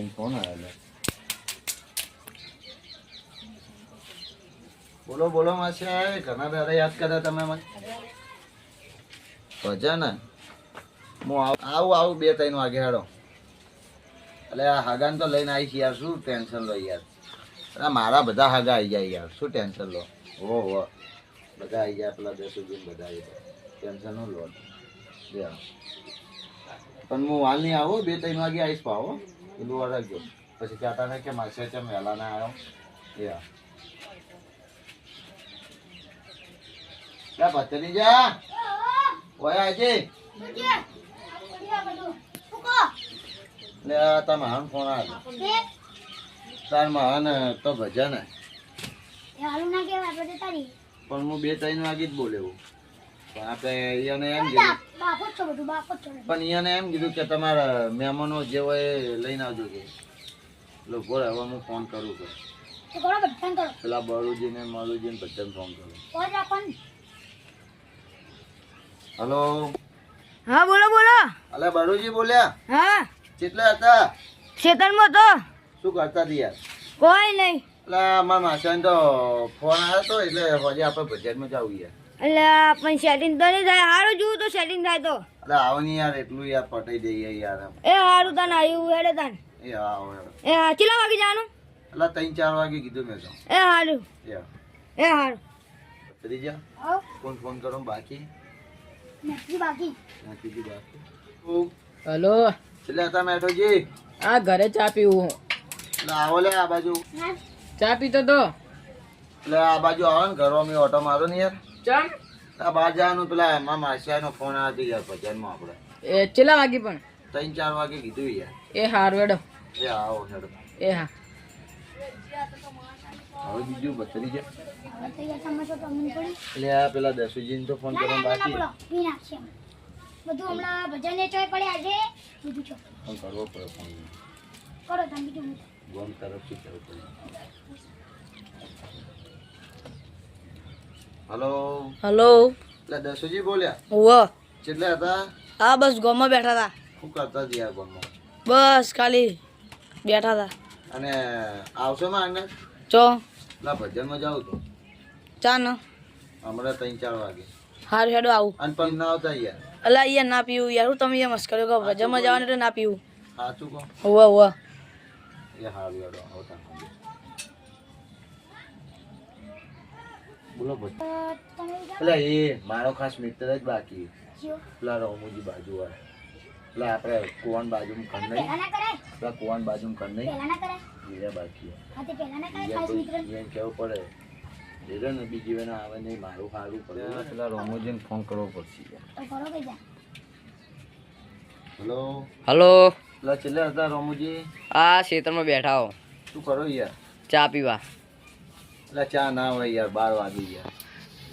માસીન phone આવ્યો. બોલો બોલો માસી, ઘણા દાડા યાદ કર્યા તમે મને. ભજન હું આવું 2-3 વાગે હેડો. એટલે આ હાગાને તો લઈને આવીશ યાર, શું ટેન્શન લો યાર. અરે મારા બધા હાગા આવી જાય યાર, શું ટેન્શન લો. હો બધા આવી જાય, પેલા 10 સુધી બધા આવી જાય, ટેન્શન નું લો. પણ હું હાલ નહીં આવું, 2-3 વાગે આવીશ પાવો. પેલું રાખજો પછી કહેતા ને કે માસે ચમ વહેલા ના આવ્યો. ક્યાં પતરી જા ઓય આજે લે તા મહાન ફોન આવ્યો. તાર મહાન તો ભજન પણ હું 2-3 વાગે જ બોલ્યો. પણ આપણે એને એમ કીધું, પણ એને એમ કીધું કે તમારા મહેમાનો જે હોય લઈને આવજો કે. લોકો હવે હું ફોન કરું છું પેલા બળુજી ને મારુજી ને બધાને ફોન કરું. હલો. હા બોલો બોલો. અલે બળુજી બોલ્યા? હા. કેટલા હતા? ખેતરમાં તો. શું કરતા હતી યાર? કોઈ નહીં. એટલે મારા માસાને તો ફોન આવ્યો તો, એટલે હજી આપણે બજેટમાં જવું યાર. એટલે પણ સેટિંગ તો નહીં થાય. સારું જોવું તો સેટિંગ થાય તો. એટલે આવો નહીં યાર, એટલું યાર પટાઈ દઈએ યાર. એ સારું તાન આવ્યું હેડે તાન. એ આવો એ હા કેટલા વાગે જવાનું? એટલે 3-4 વાગે કીધું મેં તો. એ સારું એ સારું. પતરી જા કોણ ફોન કરો બાકી બાકી. હેલો. એટલે હતા મેઠોજી? આ ઘરે ચા પીવું. એટલે આવો લે આ બાજુ. ચા પીતો તો. એટલે આ બાજુ આવો ને, ઘરમાં મેં ઓટો મારો ને યાર. ચમ આ બહાર જવાનું, પેલા મારા માસિયાનો ફોન આવ્યો યાર ભજનમાં આપણે. એ કેટલા વાગે પણ? 3-4 વાગે કીધું યાર. એ હાર વેડો. એ આવો હેડો. એ હા. હવે બીજું બતરી જા. એટલે આ પેલા દસુજીને તો ફોન કરવાનો બાકી. બધું હમણાં ભજને ચોય પડ્યા છે. બધું છો ફોન કરવો પડે. ફોન કરો તમે બીજું ગોમ તરફથી કરવું પડે. હલો. હલો. એટલે દસુજી બોલ્યા? ઓવો. કેટલા હતા? હા બસ ગોમાં બેઠા હતા. શું કરતા હતા યાર ગોમમાં? બસ ખાલી બેઠા હતા. અને આવશો માં આગળ? ચો પેલા ભજનમાં જાઉં તો ચા ન હમણાં 3-4 વાગે. હારું હેડો આવું. અને પણ ના આવતા યાર. અલા યાર ના પીવું યાર. હું તમે યાર મસ્ત કર્યો કહો ભજનમાં જવાનું એટલે ના પીવું. સાચું કહો? હોવા હોવા. એ હારું યાર આવતા. બોલો ભજ. પેલા એ મારો ખાસ મિત્ર જ બાકી. પેલા રમુજી બાજુ વાળા. પેલા આપણે કુવાન બાજુ કર નહીં. પેલા કુવાન બાજુ કર નહીં. બીજા બાકી એમ કેવું પડે ને બીજી વાર આવે નહીં, મારું સારું પડે. પેલા રમુજીને ફોન કરવો પડશે. હેલો. હલો. પેલા છેલ્લે હતા રમુજી? આ ખેતરમાં બેઠા હો. શું કરો યાર? ચા પીવા. એટલે ચા ના હોય યાર, 12 વાગી ગયા.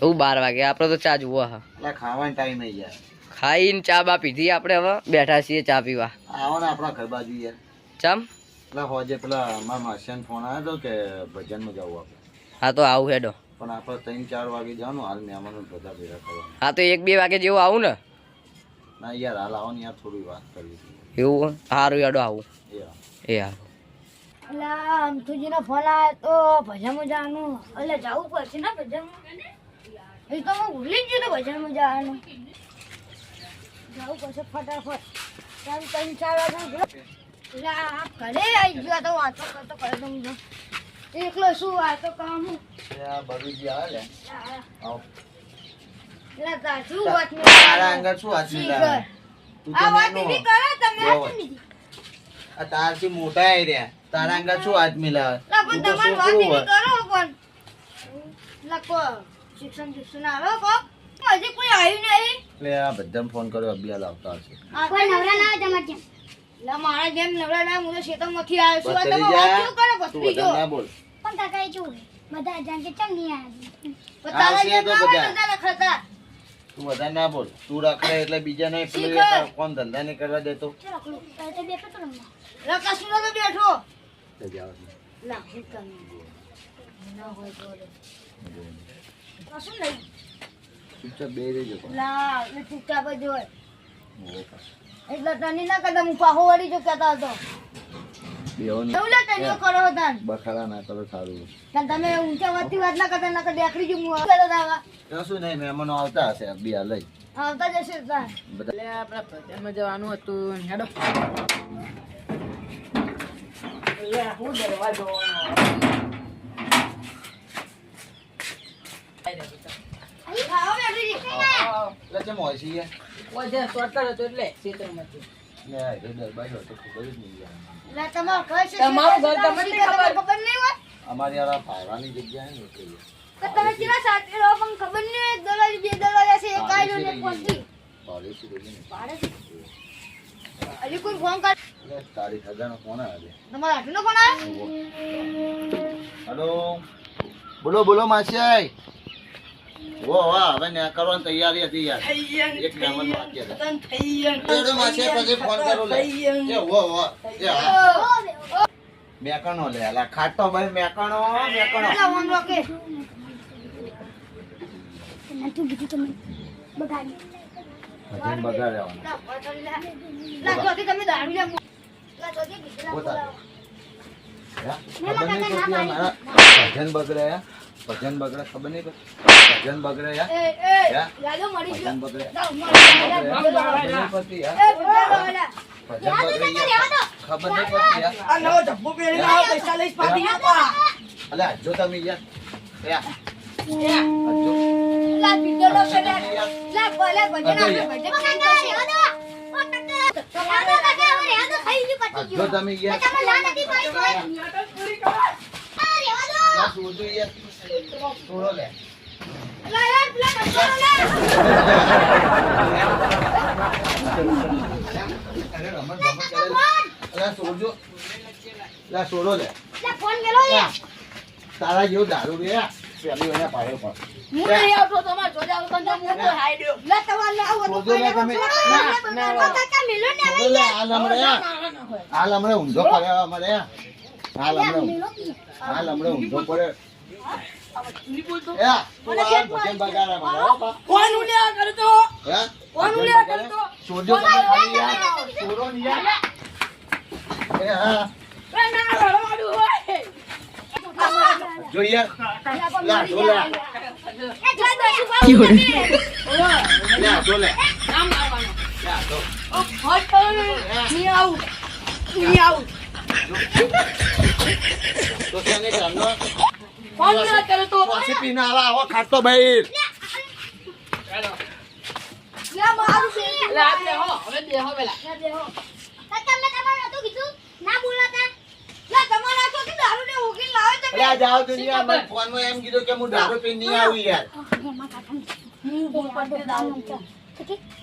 હું 12 વાગે આપણે તો ચા જુઓ હા. એટલે ખાવાનો ટાઈમ નહીં યાર. ખાઈને ચા બા પીધી આપણે, હવે બેઠા છીએ ચા પીવા. આવો ને આપણા ઘર બાજુ યાર. ચમ એટલે હોજે પેલા મારા માસિયાનો ફોન આવ્યો હતો કે ભજનમાં જવું આપણે. હા તો આવું હેડો. પણ આપણે 3-4 વાગે જવાનું. હાલ મહેમાનો બધા ભેગા કરવાનું. હા તો 1-2 વાગે જેવું આવું ને. ના યાર હાલ આવો ને યાર, થોડી વાત કરવી છે. એવું સારું હેડો આવું. એ એ હા. એટલે અંતુજીનો ફોન આવ્યો તો ભજનમાં જવાનું. એટલે જવું પડશે ને ભજનમાં. એ તો હું ભૂલી જ ગયું તો ભજનમાં જવાનું. જવું પડશે ફટાફટ. 3-4 વાગે એટલે આ ઘરે આવી ગયો તો વાંચો કરતો કરે તો હું એકલો શું વાંચો કામ હું. આ બરુજી આવે ને. આવો. એટલે તાજુ વાત ને તારા અંગર શું હાચી લાગે? તું તો આ વાત નાનો. એવી કરો તમે હાચી નીધી. આ તારથી મોટા આઈ રહ્યા. તારા અંગર શું હાથ મિલાવે? લા તું પણ તો તમારી વાત છોકરું એવી હોય. કરો પણ લખો શિક્ષણ આવે કો હજી કોઈ આવ્યું નહીં. એટલે આ બધાને ફોન કર્યો, અભિયાલ આવતા હશે. કોઈ નવરા ના તમાર જેમ. લા મારા જેમ નવરા ના હું તો શેતમાંથી આવ્યો છું. બત્રી તમે જા. વાંચ્યું કરો તું બત્રી બધા જો. ના બોલ. પણ કાકા એ જોવે બધા જાણ કે ચમ નહીં આવ્યા. આવશે તારા જેમ તો ના હોય બધા. તો લખતા. તું બધા ના બોલ. તું રખડે એટલે બીજા નહીં પેલું શીખર. એક કોણ ધંધા નહીં કરવા દેતો. ચલો કલો તો બેઠો તો રમવા. લા કશું તો બેઠો. તો જાઓ. લા હું કામ ના હોય તો કશું નહીં. ચૂપચાપ બેહી રહેજો પણ. લા એટલે ચૂપચાપ જ હોય. ઓહો. એટલે તને ના કદમ હું પાહો વળી જો કહેતા હતો. બેહોની એવું લે તને કરો તાન બખાડા ના કરો સારું. તાન તમે ઊંચા વાતથી વાત ના કરતા નકર દેખરી જો હું આવતો દાવા કશું નહીં, મહેમાનો આવતા હશે બિયા લઈ આવતા જશે તાન બધા. એટલે આપણે ભજનમાં જવાનું હતું હેડો એટલે હું દરવા જોવાનો આવો બેઠી એટલે ચમ હોય છે યાર? ઓય જે શોર્ટકટ હતો એટલે ક્ષેત્રમાંથી લે આ જો દરબાર હોય તો ખબર જ નહીં યાર. લે તમાર ઘર છે તમારું ઘર તમને ખબર. ખબર નહીં હોય અમારી યાર આ ભાઈવાની જગ્યા ને એટલે યાર. તો તમે કેવા સાથે રહો પણ ખબર નહીં હોય એક દરવાજે બે દરવાજા છે એક આયલો ને એક પહોંચી પાડોશી રહી ને. હજી કોઈ ફોન કર એટલે તારી ખજાનો કોણ આવે? તમારા હાથનો ફોન આવ્યો હેલો, બોલો બોલો માસી. વો વાહ, હવે ને કરવાની તૈયારી હતી યાર. એક મહેમાન બાકી હતા. એડો માસી પછી ફોન કરો લે. એ વો વો એ હા. મેકણો લે અલા ખાટો ભાઈ મેકણો મેકણો. પેલા ફોન રોકે તું બીજું તમે બગાડી ભજન બગાડ્યા. લા જોતી તમે દારૂ લે લા જોતી બીજલા પોતા. ખબર નહીં પડતી આ મારા ભજન બગડ્યા. ભજન બગડે ખબર નહીં પડતી. ભજન બગડે યાર. એ યાદો મરી ગયો ભજન બગડે. જાવ ખબર નહીં પડતી યાર. એ બોલા ભજન બગડે યાર. ખબર નહીં પડતી યાર. આ નવો ધબ્બો પહેરીને આવો પૈસા લઈશ પાછી આપા અલા જો તમે યાર. યાર જો. લા બીજો લો છે લા બોલે ભજન આપણે ભજન જો તમે યાર. આ સોજો યાર. છોડો લે. અરે રમણ રમણ કરે. અલા સોજો. લા છોડો લે. તારા જેવો દારૂ રે પેલી વયા પાડ્યો પણ. હું નહીં આવતો તમારે જોડે આવતો તો હું તો હાઈ દઉં સોજો લે તમે. સોજો લે હાલ હમણે ઊંધો પડ્યો અમારે. હાલ હમણે ઊંધો પડ્યો. નહીં બોલતો એ તું આ ભજન બગાડે મારે હો બા. કોણ ઉલ્યા કરતો હે? કોણ ભજન ઉલ્યા બગાડે? કરતો? સોજો તમે ખાલી યાર. છોડો ને યાર. એ હા. ના રડવાનું હોય જો યાર. લા જો લે. લે જો લે. ના મારવાનું લે જો. હટ કરો ને નહીં આવું નહીં આવું તો તેને ચાલો. કોણ ઉલ્યા કરતો કોસી પીને આવો ખાટો ભાઈ. એટલે આ બેહો હવે બેહો પેલા અરે આ જાઓ દુનિયા મેં ફોનમાં એમ કીધું કે હું દારૂ પીને નહીં આવું યાર.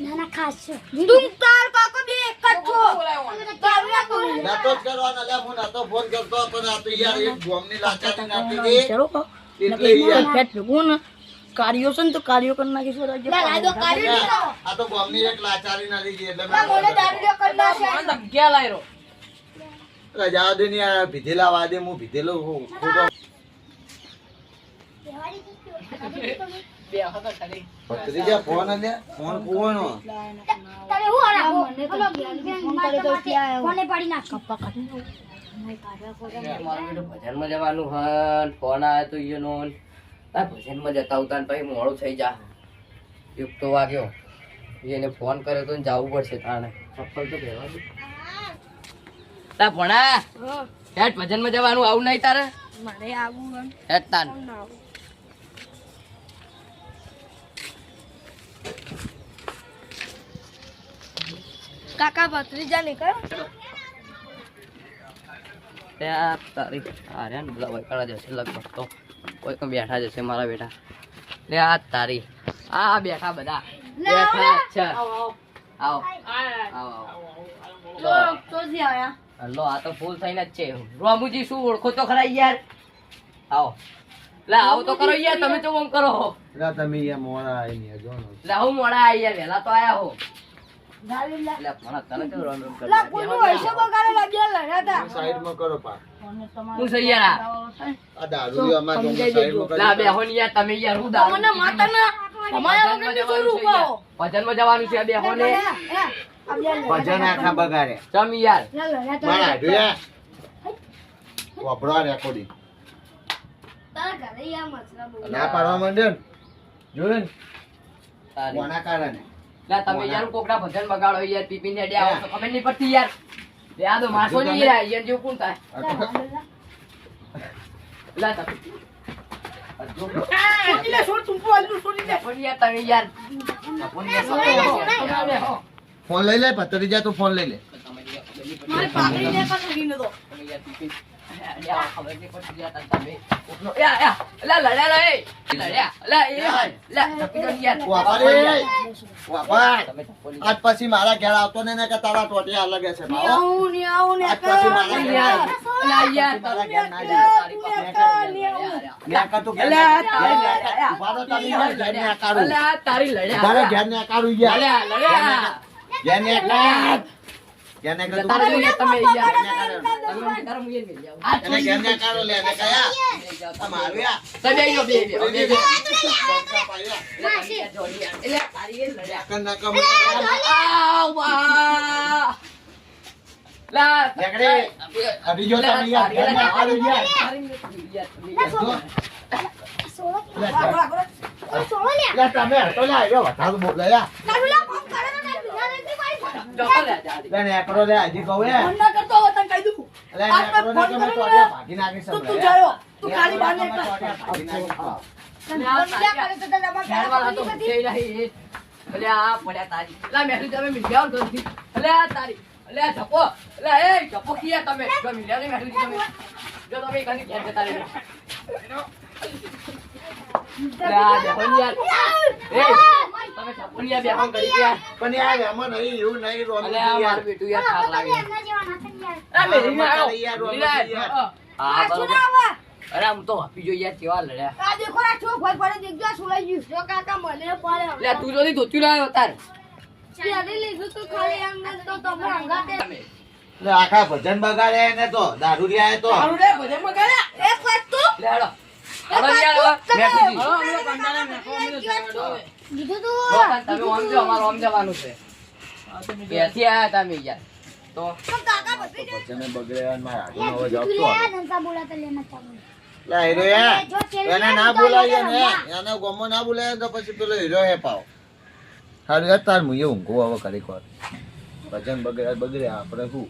નાના ખાસ છે તું તાર કાકો બે એક જ છો નતો જ કરવાનો લે. હું નતો ફોન કરતો પણ આ તો યાર એક ગોમની લાચારી નાખી દે. ચલો કો એટલે યાર પેટ ભેગું ને કાર્યો છે ને તો કાર્યો કરી નાખીશું રાજ્ય આ તો ગોમની એક લાચારી ના લીધી એટલે મેં ધમક્યા લાયરો અરે જાઓ દુનિયા ભીધેલા વાદે હું ભીધેલો હું ખોટો બેહો તો ખાલી ભત્રીજા ફોન લે ફોન કુવાનો. તમે હું આરા મને તો કોને પડી નાખ કપ્પા કાઢી મારું બેટું ભજનમાં જવાનું હન ફોન આવ્યો તો ઈયોનો આ ભજનમાં જતા ઉતા ને પછી મોડું થઈ જા યુગ તો વાગ્યો એને ફોન કર્યો તો ને જવું પડશે તાણે ચપ્પલ તો પહેરવા દે તા ભણા હેટ ભજનમાં જવાનું આવું નહીં તારે મારે આવું હેટ તાન કાકા ભત્રીજા નીકળો ત્યાં તારી અરે ને બધા વૈકાળા જશે લગભગ તો કોઈ પણ બેઠા જશે મારા બેટા લે આ તારી આ બેઠા બધા બેઠા અચ્છા આવો આવો લો આ તો ફૂલ થઈને જ છે રોમુજી શું ઓળખો તો ખરા યાર આવો લે આવો તો કરો યાર તમે તો આમ કરો એટલે તમે યાર મોડા આવીને જો ને. લે હું મોડા આયા યાર વહેલા તો આયા હો ગાલી લા લે પણ તને કેવું રમ રમ લા કોઈનું હૈસો બગાડે લાગ્યા લડાતા તમે સાઈડમાં કરો પા. હું સહી યાર આ દારૂ અમાર ગામમાં સાઈડમાં કરી. લા બેહો ને યાર તમે યાર હું દારૂ મને માતાના અમારા વગર ની શું રૂપાઓ ભજનમાં જવાનું છે બેહો ને ભજન આખા બગાડે. ચમ યાર લા લડાતા મારા ઢોયા વાપરો આ રેકોર્ડિંગ તારા ઘરે યા મસલા બહુ ના પાડવા માંડ્યો ને જોયું ને તારી. કોના કારણે લા તમે યાર કોકના ભજન બગાડો યાર પીપીને હેડે આવો તો ખબર નહીં પડતી યાર લે આ તો મારતો નહીં યાર યાર જેવું કોણ થાય લા તમે એટલે છોડ તું બોલ છોડી દે પણ યાર તમે યાર ફોન લઈ લે પતરી જા તું ફોન લઈ લે મારે પાકડી ને પણ ગીનો તો આજ પછી મારા ઘેર આવતો ને કે તારા ટોટિયા અલગ છે ભાવ આવું ને આજ પછી મારા ઘેર મારા ઘેર ના જાય તું ઘેર ઉભા રહો તમે ઘેર ને આકારું તારા ઘેર ને આકારું ઘેર ને આકાર ઘેર ને આકાર એને ઘેર ને આકારો લે ને કયા તમારું યા કન ના કમ ઝઘડે અભી જો તમે યાર ઘેર ને આકારું યાર લે તમે તો લે આવ્યો વધારે બોલ લે યાર લે ને આકરો લે હજી કહું હે ફોન ના કરતો હો તને કહી દઉં લે ને આકરો ને તમે ટોટિયા ભાગી નાખી સમ તું જાયો તું ખાલી બાર ને પણ યાર એમાં નહીં એવું નહીં રોમી યાર યાર અરે આમ તો આપી જો યાર કેવા લડ્યા આ દેખો આ છોક ભાઈ પડે દેખજો આ સુલાઈ ગયું જો કાકા મને પડે લે તું જોની ધોતી લાવ્યો તાર ત્યારે લીધું તું ખાલી એમ ને તો તમે હંગાતે લે આખા ભજન બગાડે એને તો દારૂ રિયા તો મારું રે ભજન માં ગયા એક વાત તું લે હેડો હેડો યાર મેઠુજી હલો અમે કંટાળે મેકો અમે લીધું તમે આમ જો અમારું આમ જવાનું છે ક્યાંથી આયા તમે યાર તો તું કાકા બધી ભજન બગડે અને મારા આગળ અવાજ તું આવતો લે નંતા બોલાતા લે નતા બોલા લે હીરો યાર એને ના બોલાય ને એને ગોમો ના બોલાય તો પછી પેલો હીરો હે પાવ હારું યાર તાર મુએ ઊંઘો હવે કરી કર ભજન બગડે આપણે શું